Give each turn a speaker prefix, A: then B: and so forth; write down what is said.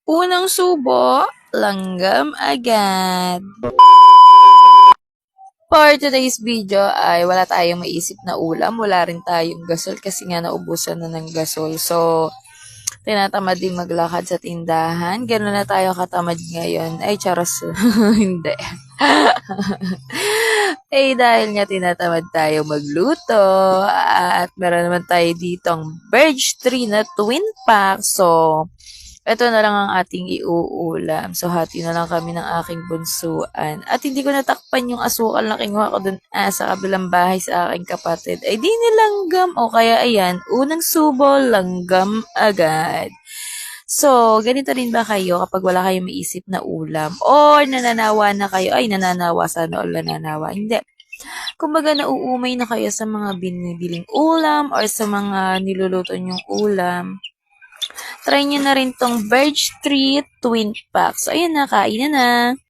A: Unang subo, langgam agad. For today's video ay wala tayong maisip na ulam, wala rin tayong gasol kasi nga naubusan na ng gasol. So, tinatamad din maglakad sa tindahan. Gano'n na tayo katamad ngayon. Ay, charos. Hindi. Dahil nga tinatamad tayo magluto at meron naman tayo ditong Birch Tree na twin pack. So, ito na lang ang ating iuulam. So, hati na lang kami ng aking bunsuan. At hindi ko natakpan yung asukal na kinuha ko dun sa kabilang bahay sa aking kapatid. Ay, di nilanggam. O kaya, ayan, unang subo, langgam agad. So, ganito rin ba kayo kapag wala kayong maisip na ulam? Or nananawa na kayo? Ay, nananawa. Sana all nananawa. Hindi. Kumbaga, nauumay na kayo sa mga binibiling ulam or sa mga niluluto nyong ulam. Try nyo na rin tong Birch Tree Twin Pack. So, ayan na, kain na na.